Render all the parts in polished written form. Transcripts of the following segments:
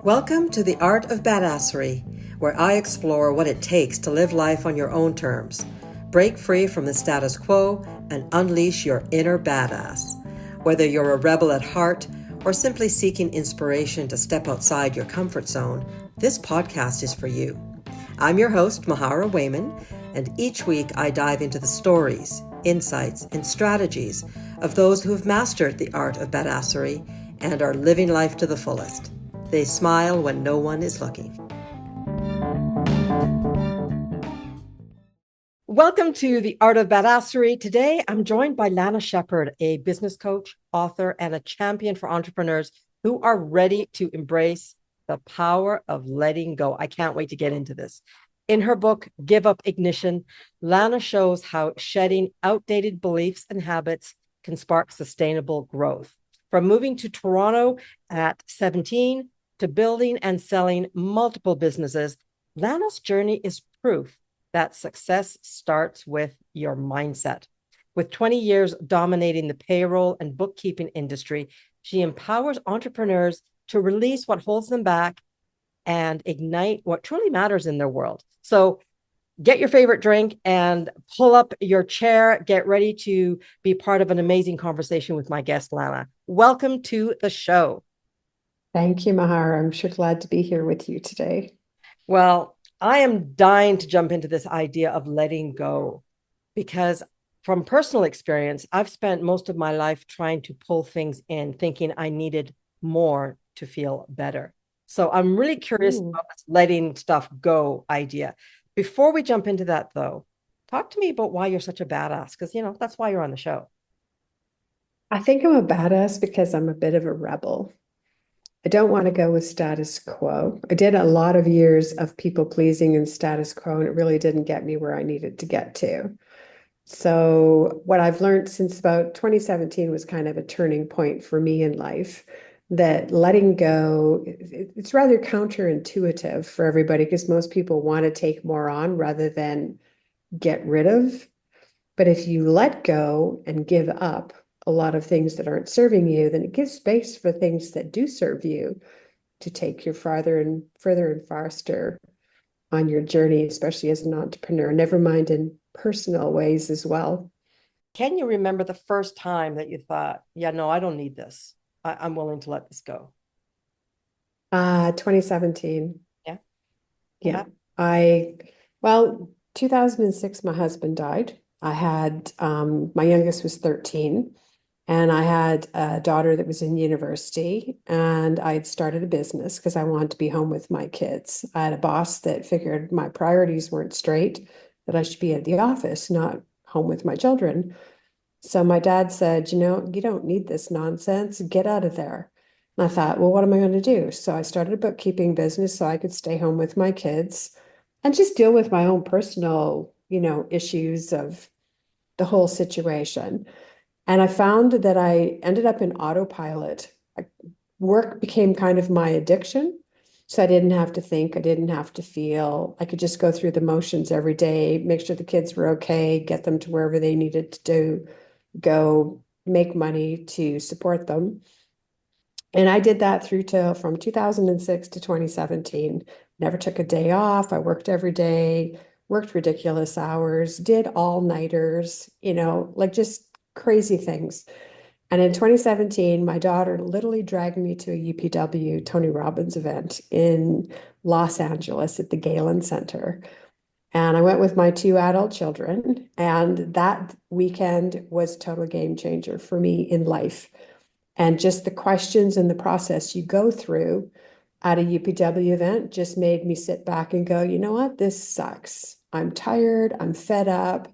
Welcome to the Art of Badassery, where I explore what it takes to live life on your own terms, break free from the status quo, and unleash your inner badass. Whether you're a rebel at heart or simply seeking inspiration to step outside your comfort zone, this podcast is for you. I'm your host, Mahara Wayman, and each week I dive into the stories, insights, and strategies of those who have mastered the art of badassery and are living life to the fullest. They smile when no one is looking. Welcome to the Art of Badassery. Today, I'm joined by Lana Sheppard, a business coach, author, and a champion for entrepreneurs who are ready to embrace the power of letting go. I can't wait to get into this. In her book, Give Up Ignition, Lana shows how shedding outdated beliefs and habits can spark sustainable growth. From moving to Toronto at 17 to building and selling multiple businesses, Lana's journey is proof that success starts with your mindset. With 20 years dominating the payroll and bookkeeping industry, she empowers entrepreneurs to release what holds them back and ignite what truly matters in their world. So get your favorite drink and pull up your chair. Get ready to be part of an amazing conversation with my guest, Lana. Welcome to the show. Thank you, Mahara. I'm sure glad to be here with you today. Well, I am dying to jump into this idea of letting go because from personal experience, I've spent most of my life trying to pull things in, thinking I needed more to feel better. So I'm really curious about this letting stuff go idea. Before we jump into that, though, talk to me about why you're such a badass, because, that's why you're on the show. I think I'm a badass because I'm a bit of a rebel. I don't want to go with status quo. I did a lot of years of people pleasing and status quo, and it really didn't get me where I needed to get to. So what I've learned since about 2017 was kind of a turning point for me in life, that letting go, it's rather counterintuitive for everybody because most people want to take more on rather than get rid of. But if you let go and give up a lot of things that aren't serving you, then it gives space for things that do serve you to take you farther and further and faster on your journey, especially as an entrepreneur, never mind in personal ways as well. Can you remember the first time that you thought, yeah, no, I don't need this. I'm willing to let this go? 2017. Yeah. Yeah. Well, 2006, my husband died. I had, my youngest was 13. And I had a daughter that was in university, and I had started a business because I wanted to be home with my kids. I had a boss that figured my priorities weren't straight, that I should be at the office, not home with my children. So my dad said, you don't need this nonsense. Get out of there. And I thought, well, what am I going to do? So I started a bookkeeping business so I could stay home with my kids and just deal with my own personal, issues of the whole situation. And I found that I ended up in autopilot. Work became kind of my addiction. So I didn't have to think, I didn't have to feel. I could just go through the motions every day, make sure the kids were okay, get them to wherever they needed to go, make money to support them. And I did that from 2006 to 2017. Never took a day off. I worked every day, worked ridiculous hours, did all-nighters, like just crazy things. And in 2017, my daughter literally dragged me to a UPW Tony Robbins event in Los Angeles at the Galen Center. And I went with my two adult children, and that weekend was a total game changer for me in life. And just the questions and the process you go through at a UPW event just made me sit back and go, you know what? This sucks. I'm tired. I'm fed up.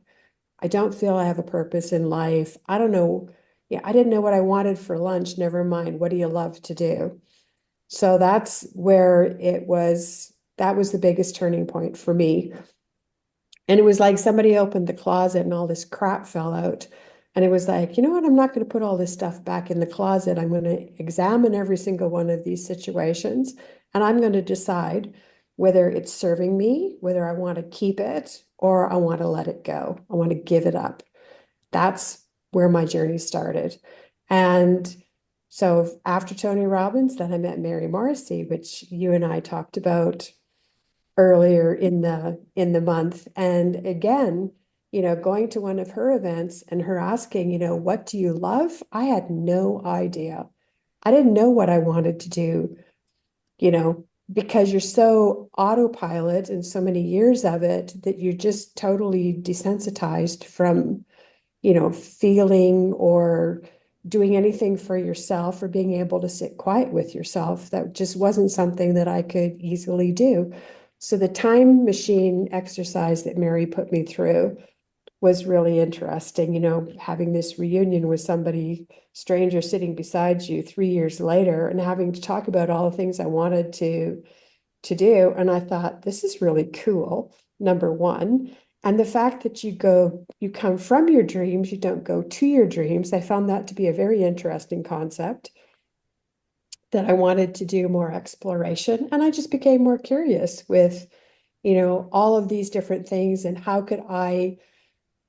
I don't feel I have a purpose in life. I don't know. Yeah, I didn't know what I wanted for lunch. Never mind. What do you love to do? So that's where that was the biggest turning point for me. And it was like somebody opened the closet and all this crap fell out. And it was like, you know what? I'm not going to put all this stuff back in the closet. I'm going to examine every single one of these situations. And I'm going to decide whether it's serving me, whether I want to keep it or I want to let it go. I want to give it up. That's where my journey started. And So after Tony Robbins, then I met Mary Morrissey, which you and I talked about earlier in the month. And again, going to one of her events and her asking, what do you love? I had no idea. I didn't know what I wanted to do, because you're so autopilot and so many years of it that you're just totally desensitized from, feeling or doing anything for yourself or being able to sit quiet with yourself. That just wasn't something that I could easily do. So the time machine exercise that Mary put me through was really interesting, having this reunion with somebody stranger sitting beside you 3 years later and having to talk about all the things I wanted to do. And I thought, this is really cool, number one. And the fact that you come from your dreams, you don't go to your dreams. I found that to be a very interesting concept that I wanted to do more exploration. And I just became more curious with, all of these different things and how could I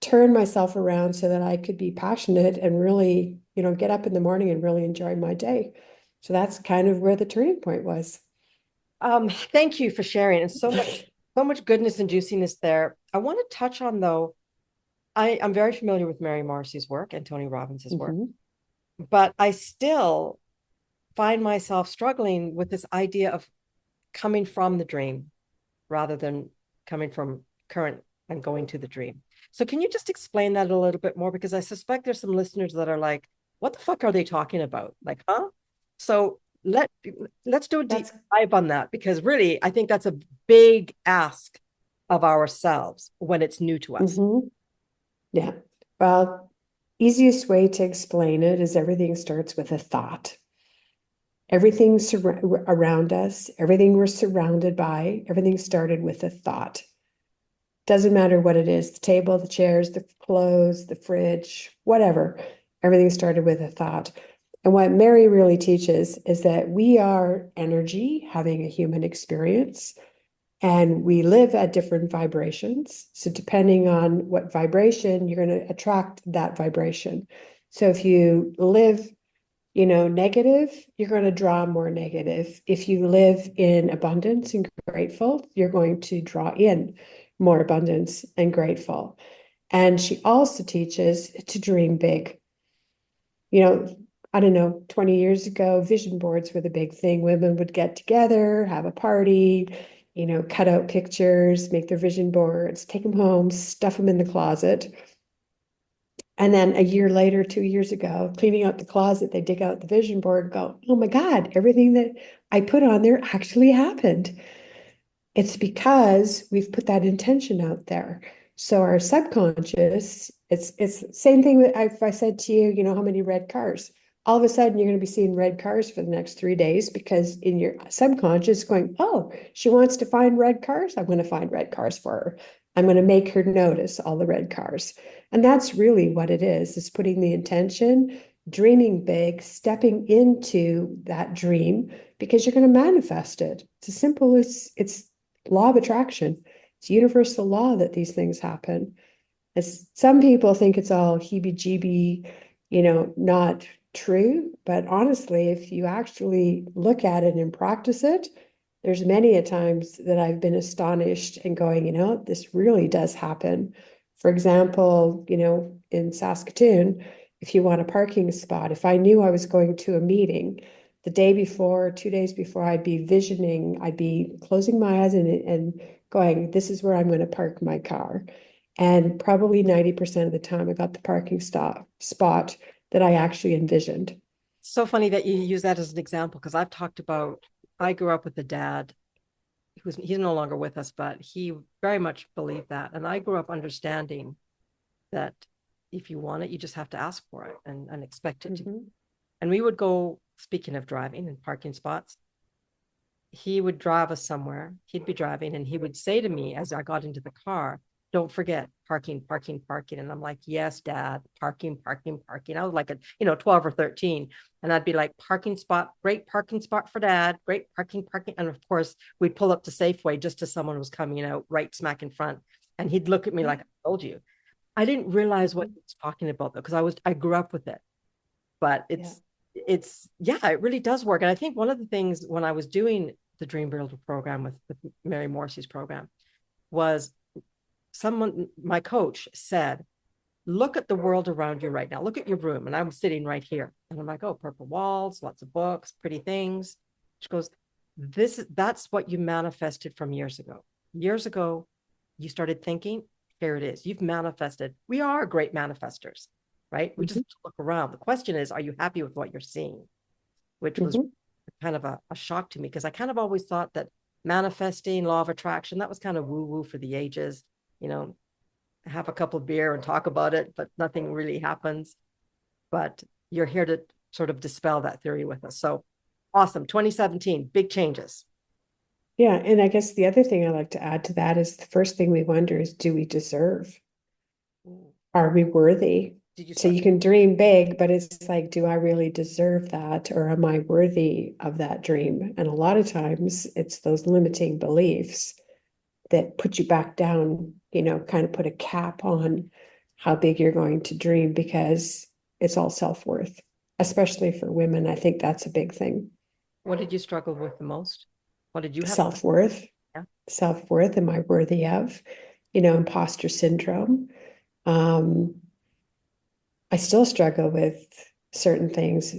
turn myself around so that I could be passionate and really, get up in the morning and really enjoy my day. So that's kind of where the turning point was. Thank you for sharing, and so much goodness and juiciness there. I want to touch on though, I'm very familiar with Mary Morrissey's work and Tony Robbins's work, Mhm. but I still find myself struggling with this idea of coming from the dream rather than coming from current and going to the dream. So can you just explain that a little bit more? Because I suspect there's some listeners that are like, what the fuck are they talking about? Like, huh? So let's do a deep That's dive on that, because really I think that's a big ask of ourselves when it's new to us. mhm. Yeah. Well, easiest way to explain it is everything starts with a thought. Everything around us, everything we're surrounded by, everything started with a thought. Doesn't matter what it is, the table, the chairs, the clothes, the fridge, whatever. Everything started with a thought. And what Mary really teaches is that we are energy having a human experience and we live at different vibrations. So depending on what vibration, you're going to attract that vibration. So if you live, negative, you're going to draw more negative. If you live in abundance and grateful, you're going to draw in more abundance and grateful. And she also teaches to dream big. I don't know, 20 years ago, vision boards were the big thing. Women would get together, have a party, cut out pictures, make their vision boards, take them home, stuff them in the closet. And then a year later, 2 years ago, cleaning out the closet, they dig out the vision board and go, oh my God, everything that I put on there actually happened. It's because we've put that intention out there. So our subconscious, it's the same thing that if I said to you, how many red cars? All of a sudden, you're going to be seeing red cars for the next 3 days because in your subconscious, going, oh, she wants to find red cars. I'm going to find red cars for her. I'm going to make her notice all the red cars. And that's really what it is putting the intention, dreaming big, stepping into that dream because you're going to manifest it. It's as simple as it's law of attraction. It's universal law that these things happen. As some people think it's all heebie-jeebie, not true. But honestly, if you actually look at it and practice it, there's many a times that I've been astonished and going, this really does happen. For example, in Saskatoon, if you want a parking spot, if I knew I was going to a meeting the day before, 2 days before, I'd be closing my eyes and going, this is where I'm going to park my car. And probably 90% of the time, I got the parking spot that I actually envisioned. So funny that you use that as an example, because I've talked about, I grew up with a dad he's no longer with us, but he very much believed that. And I grew up understanding that if you want it, you just have to ask for it and expect it to. Mm-hmm. And we would go, speaking of driving and parking spots, he would drive us somewhere. He'd be driving and he would say to me as I got into the car, don't forget parking, parking, parking. And I'm like, yes, dad, parking, parking, parking. I was like 12 or 13. And I'd be like, parking spot, great parking spot for dad, great parking, parking. And of course, we'd pull up to Safeway just as someone was coming out right smack in front. And he'd look at me like, I told you. I didn't realize what he was talking about though, because I grew up with it. But Yeah. yeah, it really does work. And I think one of the things when I was doing the Dream Builder program with Mary Morrissey's program was my coach said, look at the world around you right now. Look at your room. And I'm sitting right here. And I'm like, oh, purple walls, lots of books, pretty things. She goes, that's what you manifested from years ago. Years ago, you started thinking, here it is. You've manifested. We are great manifestors, right? We just look around. The question is, are you happy with what you're seeing? Which was kind of a shock to me, because I kind of always thought that manifesting, law of attraction, that was kind of woo-woo for the ages, you know, have a couple of beer and talk about it, but nothing really happens. But you're here to sort of dispel that theory with us. So awesome. 2017, big changes. Yeah. And I guess the other thing I like to add to that is the first thing we wonder is, do we deserve? Are we worthy? So you can dream big, but it's like, do I really deserve that? Or am I worthy of that dream? And a lot of times it's those limiting beliefs that put you back down, kind of put a cap on how big you're going to dream, because it's all self-worth, especially for women. I think that's a big thing. What did you struggle with the most? What did you have? Self-worth. Yeah. Self-worth. Am I worthy of, imposter syndrome? I still struggle with certain things,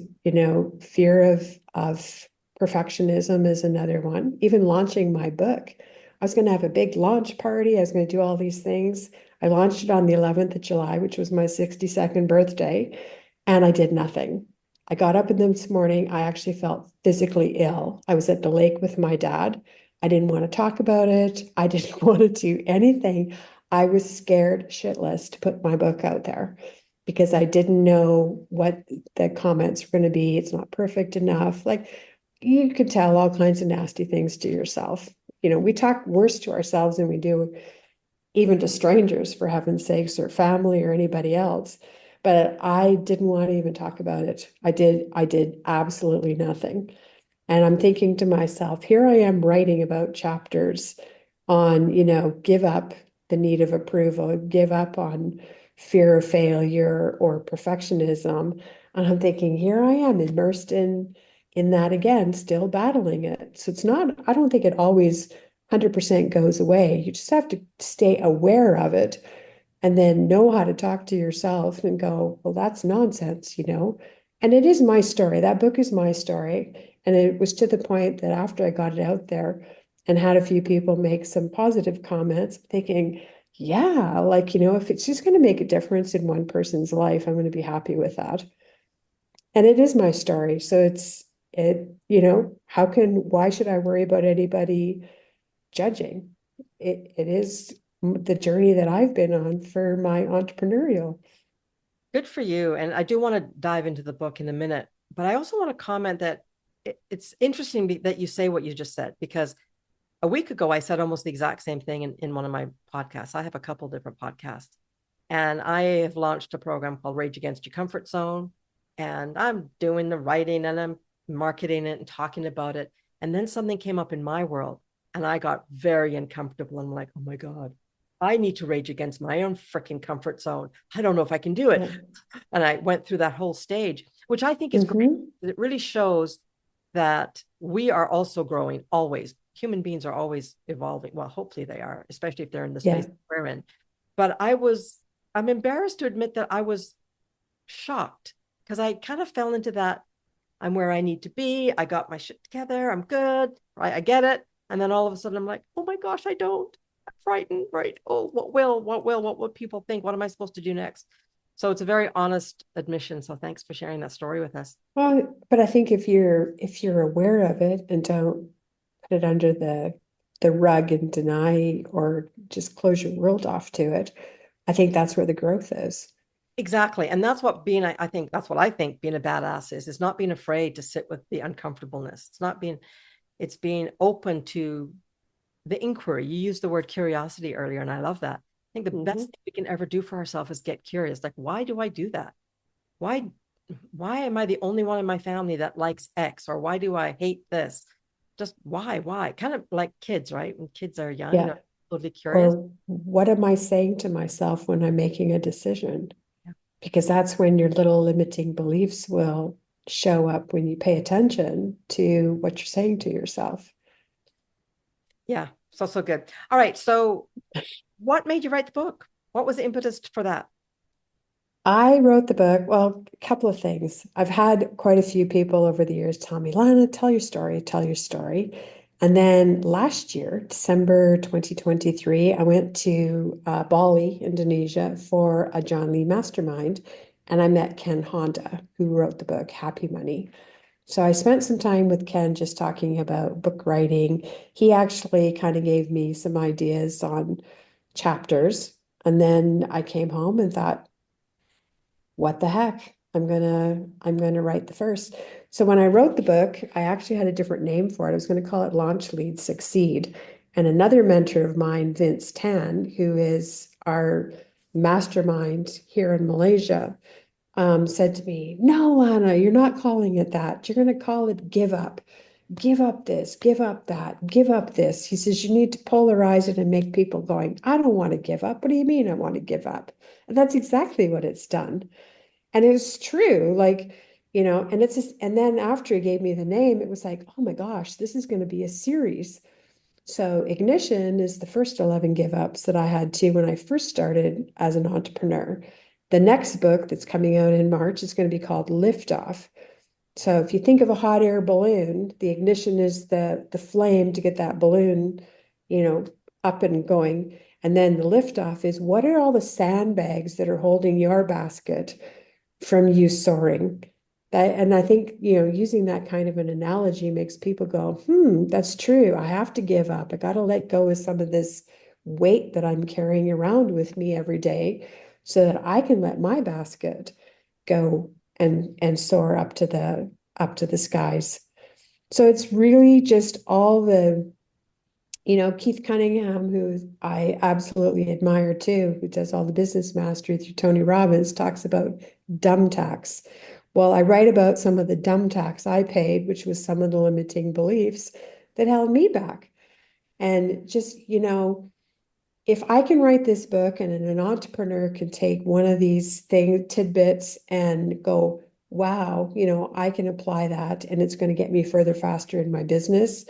fear of perfectionism is another one. Even launching my book, I was going to have a big launch party. I was going to do all these things. I launched it on the 11th of July, which was my 62nd birthday, and I did nothing. I got up in this morning. I actually felt physically ill. I was at the lake with my dad. I didn't want to talk about it. I didn't want to do anything. I was scared shitless to put my book out there, because I didn't know what the comments were going to be. It's not perfect enough. Like, you could tell all kinds of nasty things to yourself. We talk worse to ourselves than we do even to strangers, for heaven's sakes, or family or anybody else. But I didn't want to even talk about it. I did absolutely nothing. And I'm thinking to myself, here I am writing about chapters on, give up the need of approval, give up on fear of failure or perfectionism. And I'm thinking, here I am immersed in that again, still battling it. So it's not, I don't think it always 100% goes away. You just have to stay aware of it, and then know how to talk to yourself and go, well, that's nonsense, And it is my story. That book is my story. And it was to the point that after I got it out there and had a few people make some positive comments, thinking, yeah, like, if it's just going to make a difference in one person's life, I'm going to be happy with that. And it is my story. So why should I worry about anybody judging? It is the journey that I've been on for my entrepreneurial. Good for you. And I do want to dive into the book in a minute, but I also want to comment that it's interesting that you say what you just said, because a week ago, I said almost the exact same thing in one of my podcasts. I have a couple different podcasts, and I have launched a program called Rage Against Your Comfort Zone. And I'm doing the writing and I'm marketing it and talking about it. And then something came up in my world and I got very uncomfortable. I'm like, oh my God, I need to rage against my own freaking comfort zone. I don't know if I can do it. Yeah. And I went through that whole stage, which I think is great. It really shows that we are also growing always. Human beings are always evolving. Well, hopefully they are, especially if they're in the space we're in. But I'm embarrassed to admit that I was shocked, because I kind of fell into that. I'm where I need to be. I got my shit together. I'm good. Right. I get it. And then all of a sudden I'm like, oh my gosh, I don't. I'm frightened. Right. Oh, what will people think? What am I supposed to do next? So it's a very honest admission. So thanks for sharing that story with us. Well, but I think if you're aware of it and don't put it under the rug and deny or just close your world off to it, I think that's where the growth is. Exactly. And that's what I think that's what I think being a badass is not being afraid to sit with the uncomfortableness. It's being open to the inquiry. You used the word curiosity earlier, and I love that. I think the best thing we can ever do for ourselves is get curious. Like, why do I do that? Why am I the only one in my family that likes X? Or why do I hate this? Just why? Kind of like kids, right? When kids are young, they're totally curious. Or what am I saying to myself when I'm making a decision? Because that's when your little limiting beliefs will show up when you pay attention to what you're saying to yourself. Yeah, so good. All right. So what made you write the book? What was the impetus for that? I wrote the book, well, a couple of things. I've had quite a few people over the years tell me, Lana, tell your story, tell your story. And then last year, December 2023, I went to Bali, Indonesia for a John Lee mastermind. And I met Ken Honda, who wrote the book, Happy Money. So I spent some time with Ken just talking about book writing. He actually kind of gave me some ideas on chapters. And then I came home and thought, what the heck? I'm gonna write the first. So when I wrote the book, I actually had a different name for it. I was going to call it Launch Lead Succeed. And another mentor of mine, Vince Tan, who is our mastermind here in Malaysia, said to me, "No, Anna, you're not calling it that. You're going to call it Give Up. Give up this, give up that, give up this." He says, "You need to polarize it and make people going, I don't want to give up. What do you mean I want to give up?" And that's exactly what it's done. And it was true, like, and it's just, and then after he gave me the name, it was like, oh my gosh, this is going to be a series. So Ignition is the first 11 give ups that I had to when I first started as an entrepreneur. The next book that's coming out in March is going to be called Liftoff. So if you think of a hot air balloon, the ignition is the flame to get that balloon, you know, up and going. And then the liftoff is, what are all the sandbags that are holding your basket from you soaring? And I think, using that kind of an analogy makes people go, that's true. I have to give up. I got to let go of some of this weight that I'm carrying around with me every day so that I can let my basket go and soar up to the skies. So it's really just all the, Keith Cunningham, who I absolutely admire too, who does all the business mastery through Tony Robbins, talks about dumb tax. Well, I write about some of the dumb tax I paid, which was some of the limiting beliefs that held me back. And just, if I can write this book and an entrepreneur can take one of these tidbits and go, wow, I can apply that and it's going to get me further faster in my business.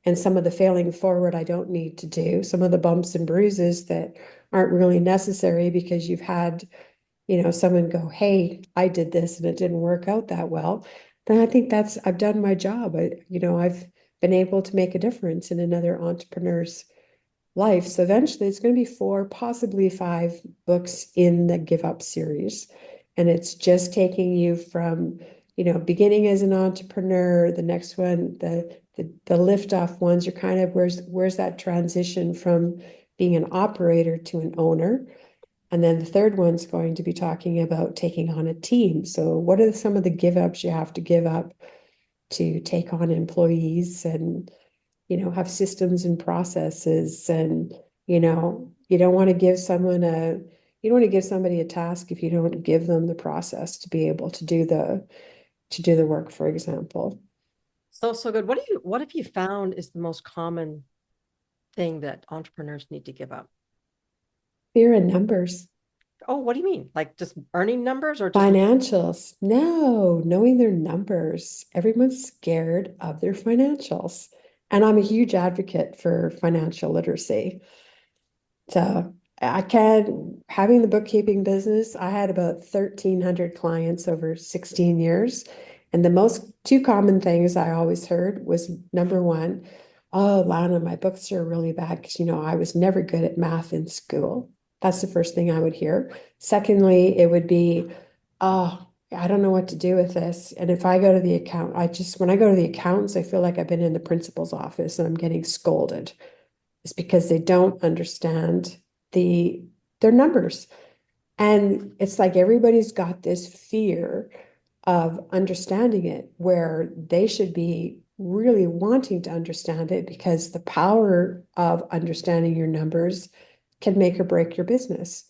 And some of the failing forward I don't need to do, some of the bumps and bruises that aren't really necessary because you've had, someone go, hey, I did this and it didn't work out that well. Then I think I've done my job. I've been able to make a difference in another entrepreneur's life. So eventually it's going to be 4, possibly 5 books in the Give Up series. And it's just taking you from, beginning as an entrepreneur, the next one, the lift off ones, you're kind of, where's that transition from being an operator to an owner? And then the third one's going to be talking about taking on a team. So what are some of the give ups you have to give up to take on employees and have systems and processes. And, you don't want to give you don't want to give somebody a task if you don't give them the process to be able to do the work, for example. So good. What have you found is the most common thing that entrepreneurs need to give up? Fear in numbers, Oh, what do you mean? Like just earning numbers or just financials. No, knowing their numbers. Everyone's scared of their financials. And I'm a huge advocate for financial literacy. So having the bookkeeping business, I had about 1,300 clients over 16 years. And the most two common things I always heard was number one, oh, Lana, my books are really bad because, I was never good at math in school. That's the first thing I would hear. Secondly, it would be, oh, I don't know what to do with this. And if I go to the when I go to the accountants, I feel like I've been in the principal's office and I'm getting scolded. Is because they don't understand their numbers. And it's like everybody's got this fear of understanding it where they should be really wanting to understand it because the power of understanding your numbers can make or break your business.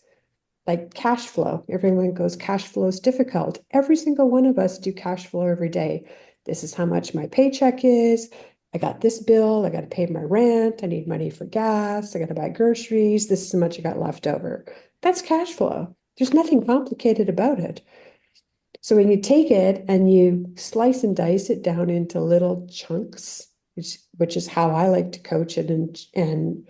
Like cash flow. Everyone goes, cash flow is difficult. Every single one of us do cash flow every day. This is how much my paycheck is. I got this bill. I got to pay my rent. I need money for gas. I got to buy groceries. This is how much I got left over. That's cash flow. There's nothing complicated about it. So when you take it and you slice and dice it down into little chunks, which is how I like to coach it and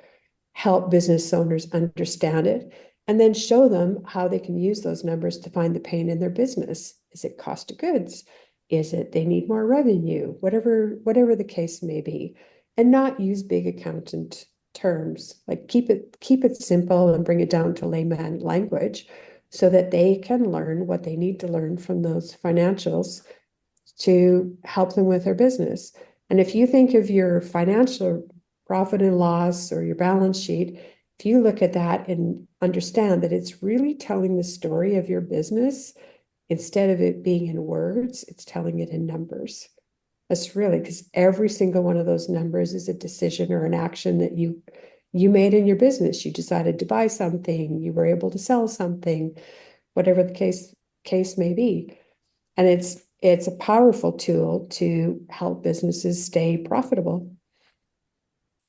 help business owners understand it, and then show them how they can use those numbers to find the pain in their business. Is it cost of goods? Is it they need more revenue? Whatever the case may be, and not use big accountant terms. Like keep it simple and bring it down to layman language so that they can learn what they need to learn from those financials to help them with their business. And if you think of your financial profit and loss or your balance sheet, if you look at that and understand that it's really telling the story of your business, instead of it being in words, it's telling it in numbers. That's really, because every single one of those numbers is a decision or an action that you made in your business. You decided to buy something, you were able to sell something, whatever the case may be. And it's a powerful tool to help businesses stay profitable.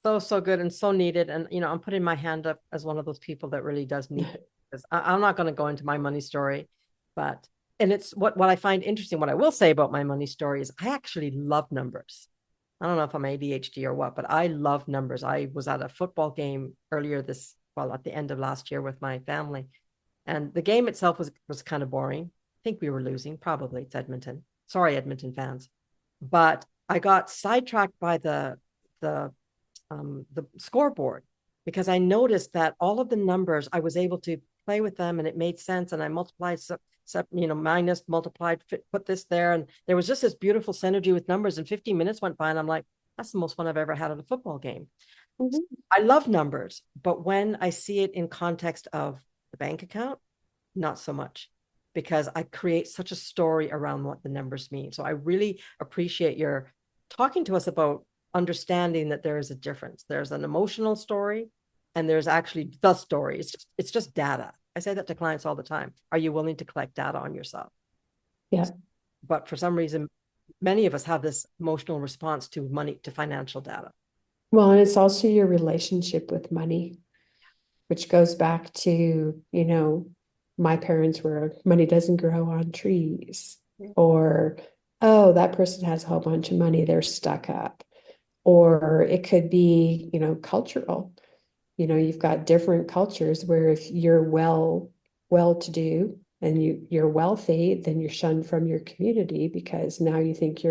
So good and so needed. And I'm putting my hand up as one of those people that really does need it, because I'm not going to go into my money story, but and it's what I find interesting. What I will say about my money story is I actually love numbers. I don't know if I'm ADHD or what, but I love numbers. I was at a football game at the end of last year with my family, and the game itself was kind of boring. I think we were losing. Probably it's Edmonton. Sorry, Edmonton fans, but I got sidetracked by the the scoreboard, because I noticed that all of the numbers I was able to play with them and it made sense. And I multiplied, minus, multiplied, put this there. And there was just this beautiful synergy with numbers. And 15 minutes went by and I'm like, that's the most fun I've ever had at a football game. Mm-hmm. I love numbers, but when I see it in context of the bank account, not so much, because I create such a story around what the numbers mean. So I really appreciate your talking to us about understanding that there is a difference. There's an emotional story and there's actually the story. It's just data. I say that to clients all the time. Are you willing to collect data on yourself? Yeah. But for some reason, many of us have this emotional response to money, to financial data. Well, and it's also your relationship with money, which goes back to, my parents were money doesn't grow on trees, or, oh, that person has a whole bunch of money, they're stuck up. Or it could be, cultural. You've got different cultures where if you're well-to-do and you're wealthy, then you're shunned from your community because now you think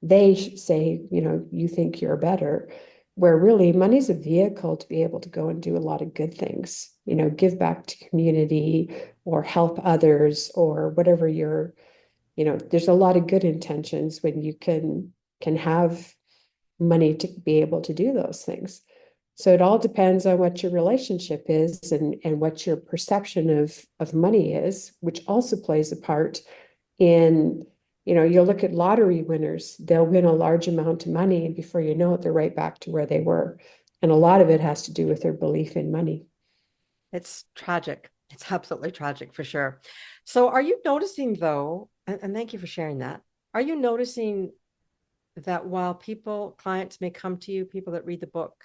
they say, you think you're better, where really money's a vehicle to be able to go and do a lot of good things, give back to community or help others or whatever there's a lot of good intentions when you can have money to be able to do those things. So it all depends on what your relationship is and what your perception of money is, which also plays a part in, you'll look at lottery winners, they'll win a large amount of money and before you know it, they're right back to where they were. And a lot of it has to do with their belief in money. It's tragic. It's absolutely tragic for sure. So are you noticing though, and thank you for sharing that, are you noticing that while clients may come to you, people that read the book,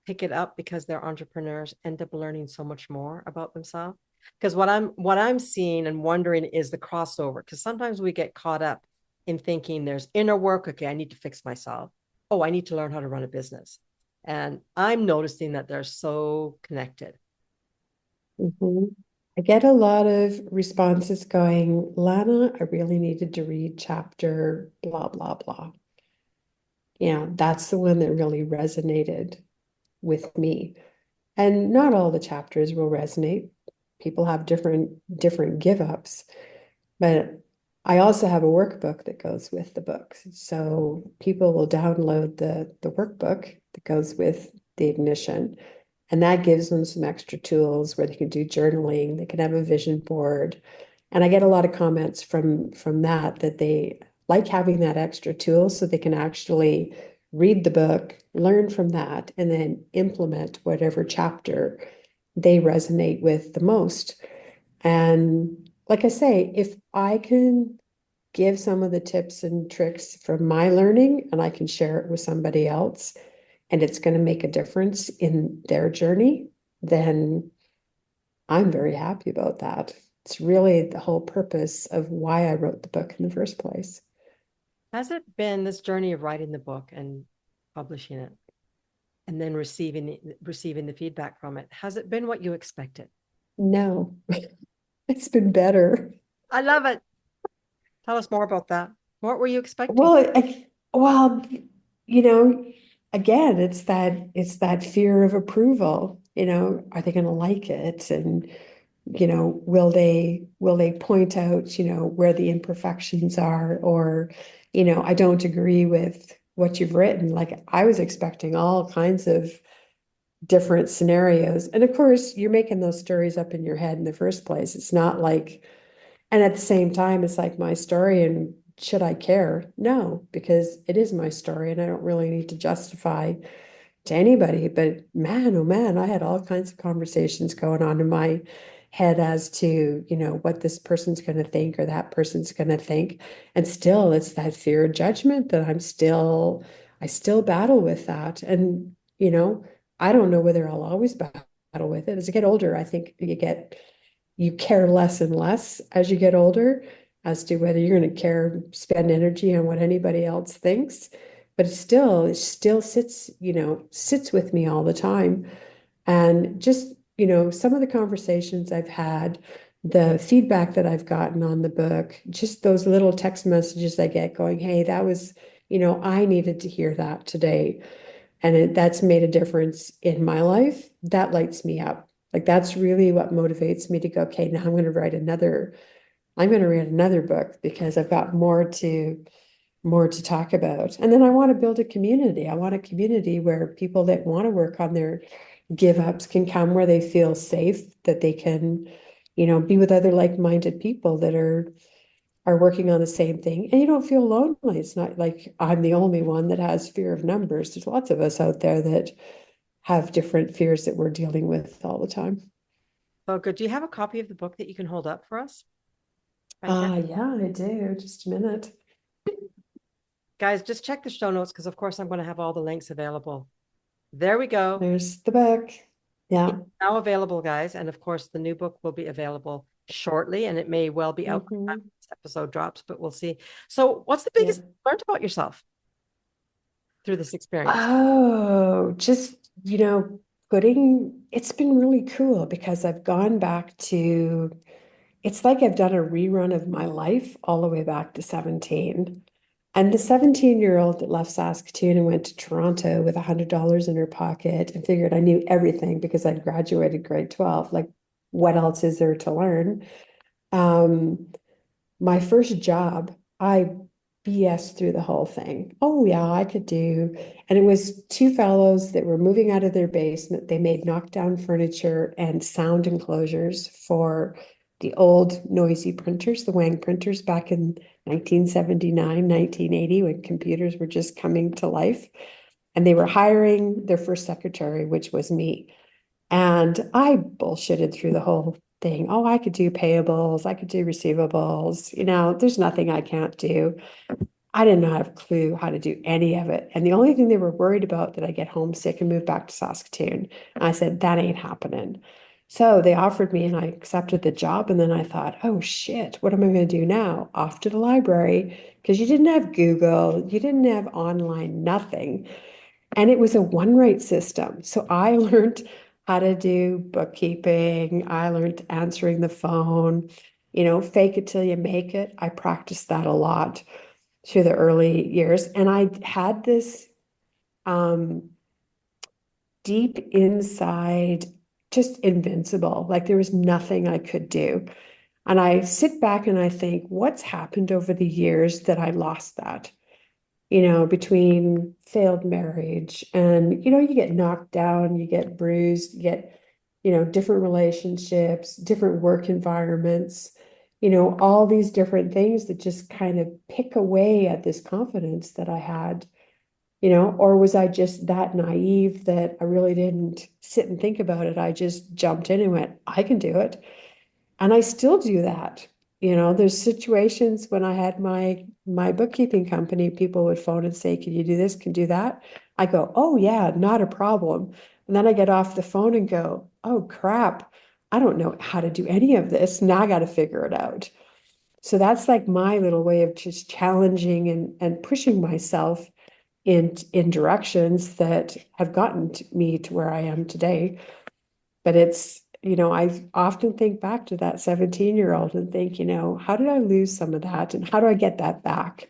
pick it up because they're entrepreneurs, end up learning so much more about themselves? Because what I'm seeing and wondering is the crossover. Because sometimes we get caught up in thinking there's inner work. Okay, I need to fix myself. Oh, I need to learn how to run a business. And I'm noticing that they're so connected. Mm-hmm. I get a lot of responses going, Lana, I really needed to read chapter blah, blah, blah. That's the one that really resonated with me. And not all the chapters will resonate. People have different give ups, but I also have a workbook that goes with the books. So people will download the workbook that goes with the ignition. And that gives them some extra tools where they can do journaling, they can have a vision board. And I get a lot of comments from that they like having that extra tool so they can actually read the book, learn from that, and then implement whatever chapter they resonate with the most. And like I say, if I can give some of the tips and tricks from my learning and I can share it with somebody else, and it's going to make a difference in their journey, then I'm very happy about that. it's really the whole purpose of why I wrote the book in the first place. Has it been this journey of writing the book and publishing it and then receiving the feedback from it? Has it been what you expected? No, it's been better. I love it. Tell us more about that. What were you expecting? Well, well, you know, again, it's that fear of approval. Are they going to like it? And will they point out, where the imperfections are, or, I don't agree with what you've written. Like I was expecting all kinds of different scenarios. And of course, you're making those stories up in your head in the first place. It's not like, and at the same time, it's like my story, and should I care? No, because it is my story and I don't really need to justify to anybody. But man, oh man, I had all kinds of conversations going on in my head as to, what this person's going to think or that person's going to think. And still, it's that fear of judgment that I still battle with that. And, I don't know whether I'll always battle with it. As I get older, I think you care less and less as you get older as to whether you're going to spend energy on what anybody else thinks. But it still sits with me all the time. And just, some of the conversations I've had, the feedback that I've gotten on the book, just those little text messages I get going, hey, that was, I needed to hear that today. And that's made a difference in my life. That lights me up. Like that's really what motivates me to go, okay, now I'm going to write another book because I've got more to talk about. And then I want to build a community. I want a community where people that want to work on their give ups can come, where they feel safe, that they can, be with other like-minded people that are working on the same thing. And you don't feel lonely. It's not like I'm the only one that has fear of numbers. There's lots of us out there that have different fears that we're dealing with all the time. Oh, good. Do you have a copy of the book that you can hold up for us? By chance? Yeah, I do. Just a minute. Guys, just check the show notes because, of course, I'm going to have all the links available. There we go. There's the book. Yeah. It's now available, guys. And of course, the new book will be available shortly, and it may well be out by the time this episode drops, but we'll see. So, what's the biggest thing you learned about yourself through this experience? Oh, just, it's been really cool because I've gone back to, it's like I've done a rerun of my life all the way back to 17. And the 17-year-old that left Saskatoon and went to Toronto with $100 in her pocket and figured I knew everything because I'd graduated grade 12. Like, what else is there to learn? My first job, I BS through the whole thing. Oh yeah, I could do. And it was two fellows that were moving out of their basement. They made knockdown furniture and sound enclosures for the old noisy printers, the Wang printers back in 1979, 1980, when computers were just coming to life. And they were hiring their first secretary, which was me. And I bullshitted through the whole thing. Oh, I could do payables, I could do receivables. There's nothing I can't do. I did not have a clue how to do any of it. And the only thing they were worried about that I get homesick and move back to Saskatoon. And I said, that ain't happening. So they offered me and I accepted the job. And then I thought, oh shit, what am I going to do now? Off to the library, because you didn't have Google, you didn't have online, nothing. And it was a one rate system. So I learned how to do bookkeeping. I learned answering the phone, fake it till you make it. I practiced that a lot through the early years. And I had this deep inside, just invincible, like there was nothing I could do. And I sit back and I think, what's happened over the years that I lost that? Between failed marriage and, you get knocked down, you get bruised, you get, different relationships, different work environments, all these different things that just kind of pick away at this confidence that I had, or was I just that naive that I really didn't sit and think about it? I just jumped in and went, I can do it. And I still do that. There's situations when I had my bookkeeping company, people would phone and say, can you do this? Can you do that? I go, oh yeah, not a problem. And then I get off the phone and go, oh crap, I don't know how to do any of this. Now I got to figure it out. So that's like my little way of just challenging and pushing myself in directions that have gotten me to where I am today. But it's, I often think back to that 17-year-old and think, how did I lose some of that? And how do I get that back?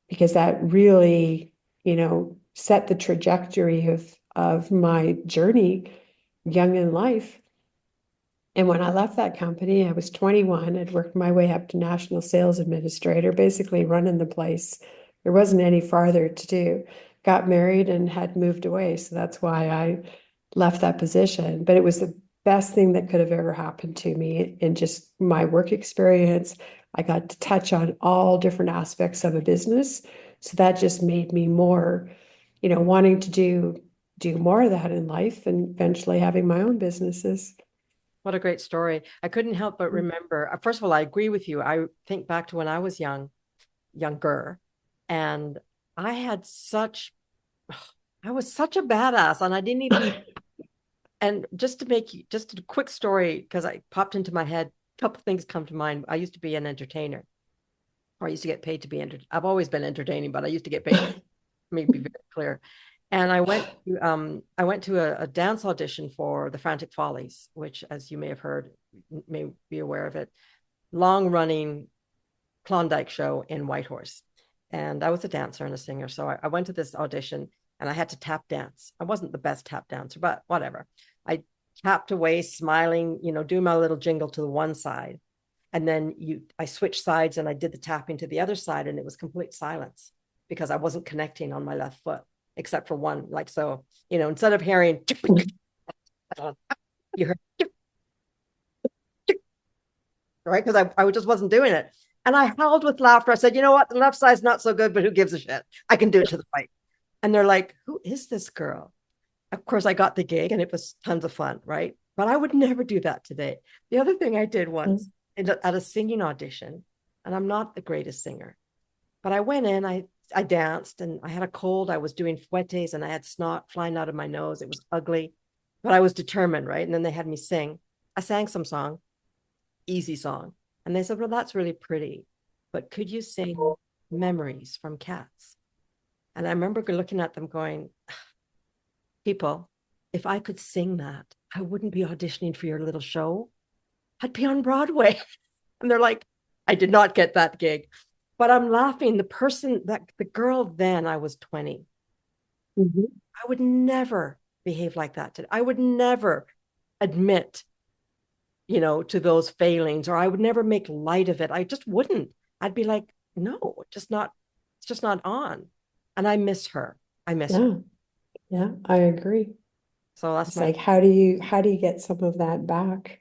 Because that really, set the trajectory of my journey young in life. And when I left that company, I was 21. I'd worked my way up to national sales administrator, basically running the place. There wasn't any farther to do. Got married and had moved away. So that's why I left that position. But it was the best thing that could have ever happened to me in just my work experience. I got to touch on all different aspects of a business. So that just made me more, wanting to do more of that in life and eventually having my own businesses. What a great story. I couldn't help but Mm. remember, first of all, I agree with you. I think back to when I was younger, and I had such, I was such a badass, and I didn't even, and just to make you, just a quick story, because I popped into my head, a couple things come to mind. I used to be an entertainer, or I used to get paid to be I've always been entertaining, but I used to get paid. Let me be very clear. And I went to a dance audition for the Frantic Follies, which, as you may have heard, may be aware of it, long running Klondike show in Whitehorse. And I was a dancer and a singer. So I went to this audition and I had to tap dance. I wasn't the best tap dancer, but whatever. I tapped away, smiling, doing my little jingle to the one side. And then I switched sides and I did the tapping to the other side, and it was complete silence because I wasn't connecting on my left foot, except for one. Like, so, instead of hearing, you heard, right? Because I just wasn't doing it. And I howled with laughter. I said, you know what? The left side's not so good, but who gives a shit? I can do it to the right. And they're like, who is this girl? Of course, I got the gig and it was tons of fun, right? But I would never do that today. The other thing I did once at a singing audition, and I'm not the greatest singer, but I went in, I danced, and I had a cold. I was doing fouettes and I had snot flying out of my nose. It was ugly, but I was determined, right? And then they had me sing. I sang some song, easy song. And they said, well, that's really pretty, but could you sing Memories from Cats? And I remember looking at them going, people, if I could sing that, I wouldn't be auditioning for your little show. I'd be on Broadway. And they're like, I did not get that gig. But I'm laughing. The girl then, I was 20. Mhm. I would never behave like that today. I would never admit, to those failings, or I would never make light of it. I just wouldn't. I'd be like, no, it's just not on. And I miss her. I miss her. Yeah, yeah, I agree. So that's It's my like, how do you get some of that back?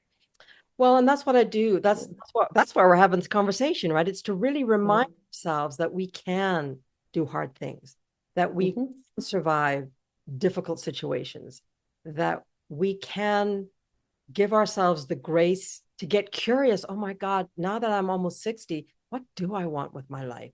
Well, and that's what I do. That's why we're having this conversation, right? It's to really Yeah. remind ourselves that we can do hard things, that we Mhm. can survive difficult situations, that we can give ourselves the grace to get curious. Oh my God, now that I'm almost 60, what do I want with my life?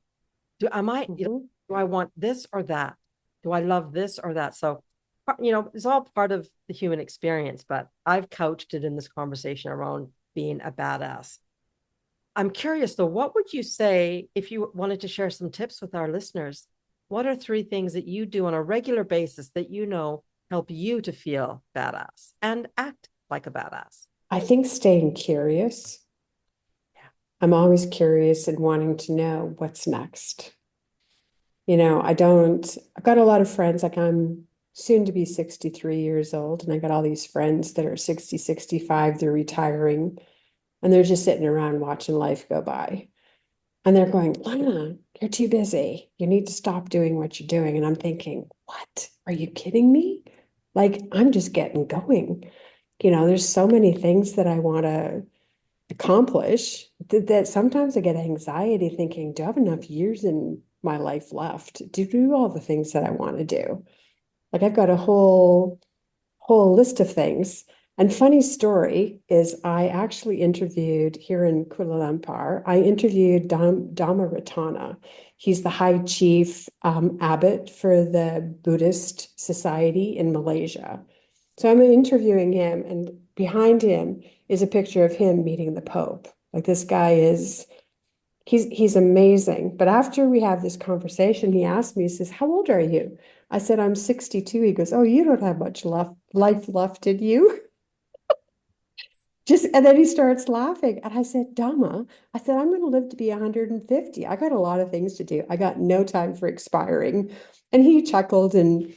Mhm. Do I want this or that? Do I love this or that? So, it's all part of the human experience, but I've couched it in this conversation around being a badass. I'm curious though, what would you say if you wanted to share some tips with our listeners? What are three things that you do on a regular basis that help you to feel badass and act like a badass? I think staying curious. Yeah. I'm always curious and wanting to know what's next. I've got a lot of friends, like I'm soon to be 63 years old, and I got all these friends that are 60, 65, they're retiring, and they're just sitting around watching life go by. And they're going, Lana, you're too busy. You need to stop doing what you're doing. And I'm thinking, what? Are you kidding me? Like, I'm just getting going. There's so many things that I want to accomplish that sometimes I get anxiety thinking, do I have enough years in my life left to do all the things that I want to do? Like I've got a whole list of things. And funny story is I actually interviewed here in Kuala Lumpur, I interviewed Dhamma Ratana. He's the High Chief Abbot for the Buddhist Society in Malaysia. So I'm interviewing him, and behind him is a picture of him meeting the Pope. Like this guy is, he's amazing. But after we have this conversation, he asked me, he says, "How old are you?" I said, "I'm 62." He goes, "Oh, you don't have much life left, did you?" Just, and then he starts laughing. And I said, "Dama," I said, "I'm going to live to be 150. I got a lot of things to do. I got no time for expiring." And he chuckled and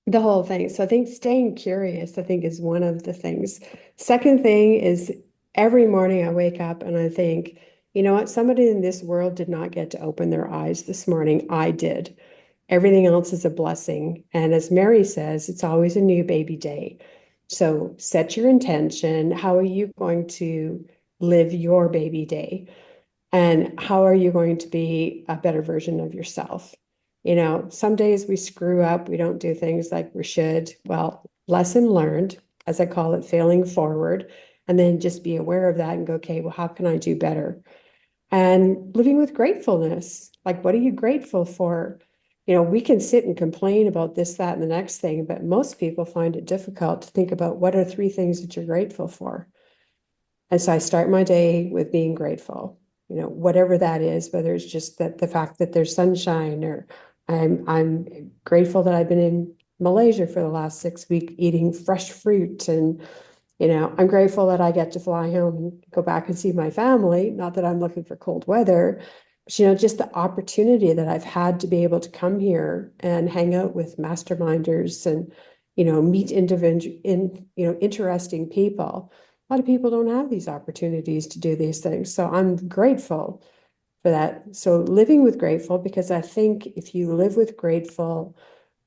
the whole thing. So I think staying curious, I think, is one of the things. Second thing is every morning I wake up and I think, you know what, somebody in this world did not get to open their eyes this morning. I did. Everything else is a blessing. And as Mary says, it's always a new baby day. So set your intention. How are you going to live your baby day? And how are you going to be a better version of yourself? You know, some days we screw up, we don't do things like we should. Well, lesson learned, as I call it, failing forward. And then just be aware of that and go, okay, well, how can I do better? And living with gratefulness. Like, what are you grateful for? You know, we can sit and complain about this, that, and the next thing, but most people find it difficult to think about what are three things that you're grateful for. And so I start my day with being grateful, you know, whatever that is, whether it's just that the fact that there's sunshine, or I'm grateful that I've been in Malaysia for the last 6 weeks eating fresh fruit. And, you know, I'm grateful that I get to fly home and go back and see my family. Not that I'm looking for cold weather, but, you know, just the opportunity that I've had to be able to come here and hang out with masterminders and, you know, meet interesting people. A lot of people don't have these opportunities to do these things. So I'm grateful for that. So living with grateful, because I think if you live with grateful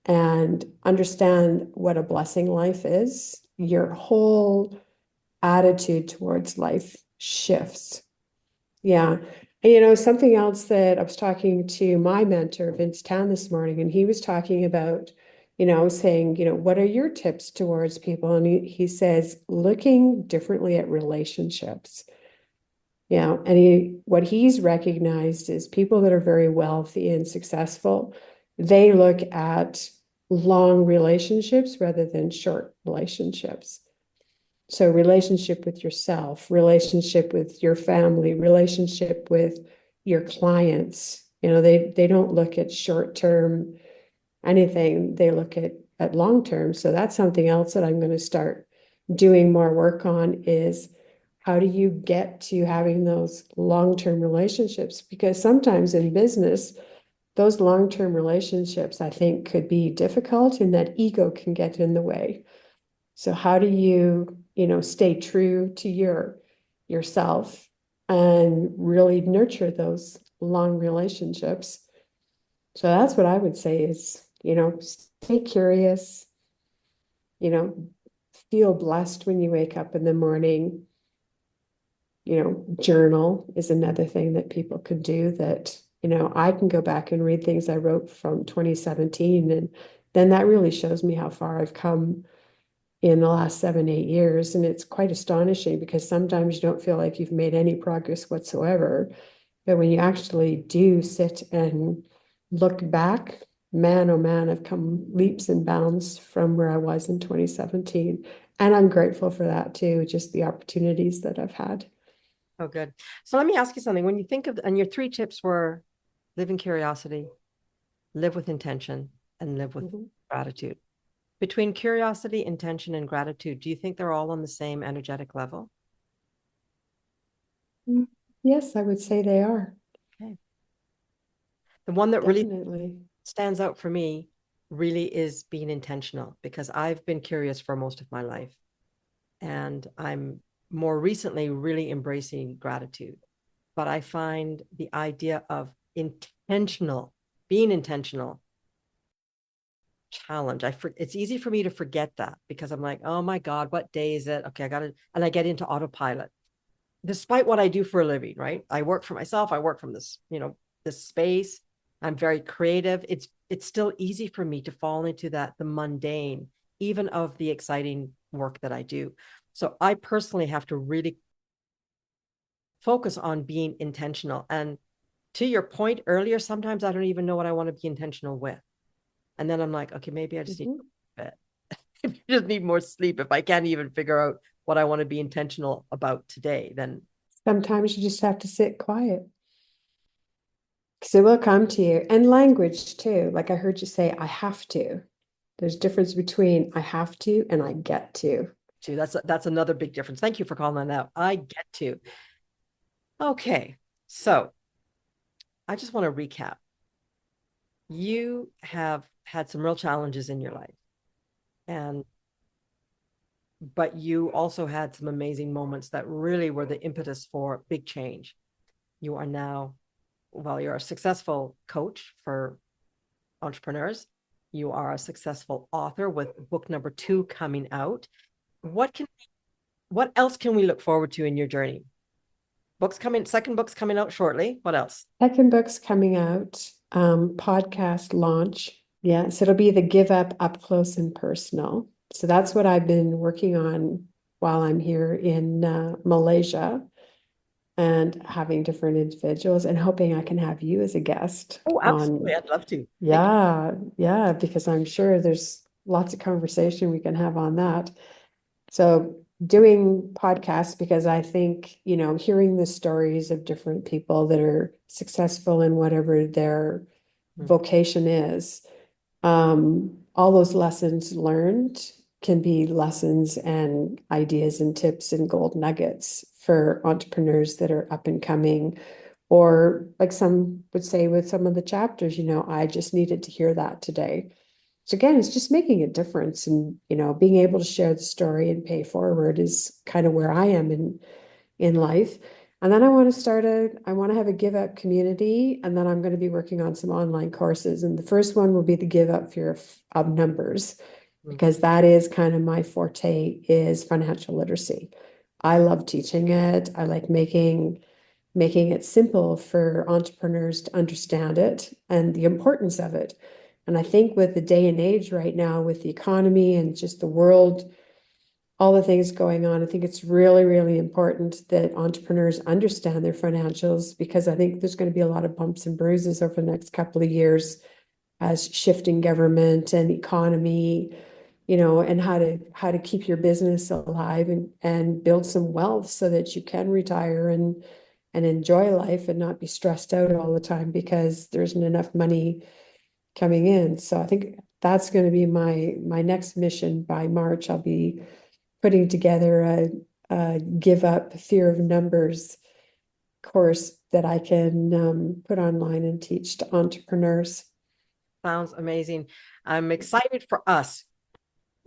and understand what a blessing life is, your whole attitude towards life shifts. Yeah. And, you know, something else that I was talking to my mentor, Vince Tan, this morning, and he was talking about, you know, saying, you know, what are your tips towards people? And he says, looking differently at relationships. Yeah. And what he's recognized is people that are very wealthy and successful, they look at long relationships rather than short relationships. So relationship with yourself, relationship with your family, relationship with your clients. You know, they don't look at short-term anything, they look at long-term. So that's something else that I'm going to start doing more work on is how do you get to having those long-term relationships? Because sometimes in business, those long-term relationships, I think, could be difficult and that ego can get in the way. So how do you, you know, stay true to yourself and really nurture those long relationships? So that's what I would say is, you know, stay curious, you know, feel blessed when you wake up in the morning. You know, journal is another thing that people can do that, you know, I can go back and read things I wrote from 2017, and then that really shows me how far I've come in the last 7, 8 years. And it's quite astonishing because sometimes you don't feel like you've made any progress whatsoever. But when you actually do sit and look back, man, oh man, I've come leaps and bounds from where I was in 2017. And I'm grateful for that too, just the opportunities that I've had. Oh, good. So let me ask you something. When you think of, and your three tips were live in curiosity, live with intention, and live with gratitude. Between curiosity, intention, and gratitude, do you think they're all on the same energetic level? Yes, I would say they are. Okay. The one that really Definitely. stands out for me really is being intentional because I've been curious for most of my life. And I'm more recently really embracing gratitude. But I find the idea of being intentional challenge. It's easy for me to forget that because I'm like, oh my God, what day is it? Okay, I got to, and I get into autopilot. Despite what I do for a living, right? I work for myself. I work from this, this space. I'm very creative. It's still easy for me to fall into the mundane, even of the exciting work that I do. So I personally have to really focus on being intentional. And to your point earlier, sometimes I don't even know what I want to be intentional with. And then I'm like, okay, maybe I just need to if you just need more sleep, if I can't even figure out what I want to be intentional about today, then Sometimes you just have to sit quiet because it will come to you. And language too. Like I heard you say, I have to. There's difference between I have to and I get to. too. That's another big difference. Thank you for calling that out. I get to. Okay. So I just want to recap. You have had some real challenges in your life, and but you also had some amazing moments that really were the impetus for big change. You are now, well, you're a successful coach for entrepreneurs. You are a successful author with book number 2 coming out. What else can we look forward to in your journey? Second book's coming out shortly. What else? Second book's coming out, podcast launch. Yeah, so it'll be the Give Up Close and Personal. So that's what I've been working on while I'm here in Malaysia and having different individuals and hoping I can have you as a guest Oh, on. absolutely. I'd love to. Yeah, because I'm sure there's lots of conversation we can have on that. So doing podcasts because I think, hearing the stories of different people that are successful in whatever their vocation is, all those lessons learned can be lessons and ideas and tips and gold nuggets for entrepreneurs that are up and coming. Or like some would say with some of the chapters, I just needed to hear that today. So again, it's just making a difference and, being able to share the story and pay forward is kind of where I am in life. And then I want to have a give up community. And then I'm going to be working on some online courses. And the first one will be the give up fear of numbers, because that is kind of my forte is financial literacy. I love teaching it. I like making it simple for entrepreneurs to understand it and the importance of it. And I think with the day and age right now, with the economy and just the world, all the things going on, I think it's really, really important that entrepreneurs understand their financials, because I think there's going to be a lot of bumps and bruises over the next couple of years as shifting government and economy, and how to keep your business alive and build some wealth so that you can retire and enjoy life and not be stressed out all the time because there isn't enough money coming in. So I think that's going to be my next mission. By March, I'll be putting together a give up fear of numbers course that I can put online and teach to entrepreneurs. Sounds amazing. I'm excited for us.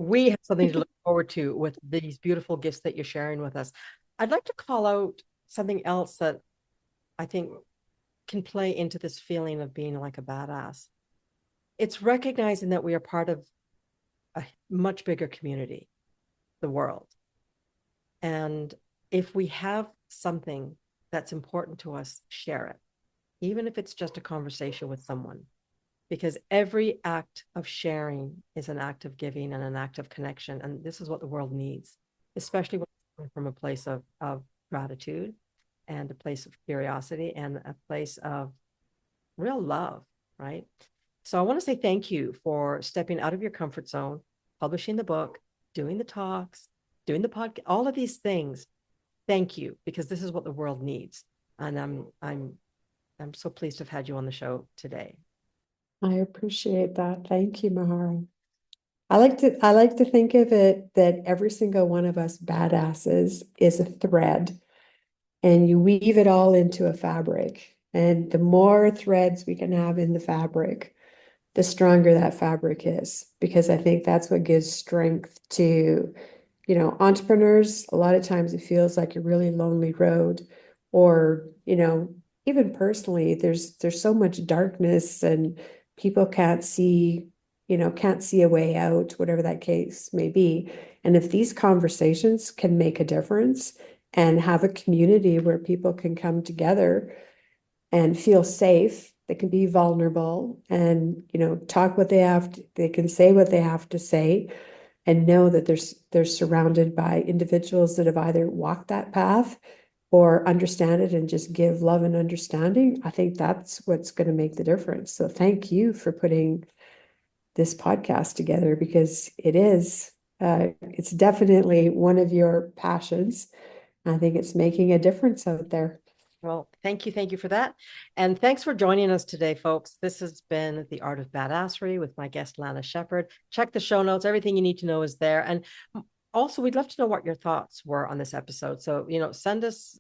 We have something to look forward to with these beautiful gifts that you're sharing with us. I'd like to call out something else that I think can play into this feeling of being like a badass. It's recognizing that we are part of a much bigger community, the world. And if we have something that's important to us, share it, even if it's just a conversation with someone, because every act of sharing is an act of giving and an act of connection. And this is what the world needs, especially from a place of gratitude and a place of curiosity and a place of real love, right? So I want to say thank you for stepping out of your comfort zone, publishing the book, doing the talks, doing the podcast, all of these things. Thank you, because this is what the world needs. And I'm so pleased to have had you on the show today. I appreciate that. Thank you, Mahara. I like to think of it that every single one of us badasses is a thread, and you weave it all into a fabric. And the more threads we can have in the fabric, the stronger that fabric is, because I think that's what gives strength to, entrepreneurs. A lot of times it feels like a really lonely road, or, even personally, there's so much darkness and people can't see a way out, whatever that case may be. And if these conversations can make a difference and have a community where people can come together and feel safe, they can be vulnerable and, talk what they can say what they have to say, and know that they're surrounded by individuals that have either walked that path or understand it and just give love and understanding. I think that's what's going to make the difference. So thank you for putting this podcast together, because it is It's definitely one of your passions. I think it's making a difference out there. Well, thank you. Thank you for that. And thanks for joining us today, folks. This has been The Art of Badassery with my guest, Lana Sheppard. Check the show notes. Everything you need to know is there. And also, we'd love to know what your thoughts were on this episode. So, send us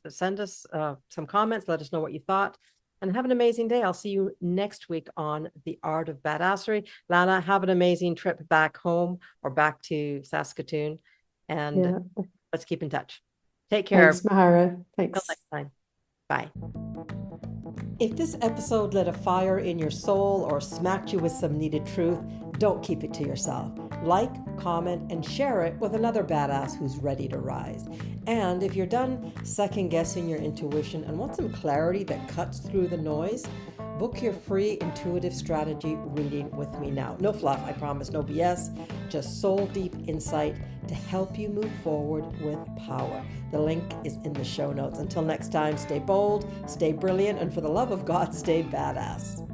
some comments. Let us know what you thought. And have an amazing day. I'll see you next week on The Art of Badassery. Lana, have an amazing trip back home or back to Saskatoon. And let's keep in touch. Take care. Thanks, Mahara. Until Thanks. next time. Bye. If this episode lit a fire in your soul or smacked you with some needed truth, don't keep it to yourself. Like, comment, and share it with another badass who's ready to rise. And if you're done second-guessing your intuition and want some clarity that cuts through the noise, book your free intuitive strategy reading with me now. No fluff, I promise, no BS, just soul-deep insight to help you move forward with power. The link is in the show notes. Until next time, stay bold, stay brilliant, and for the love of God, stay badass.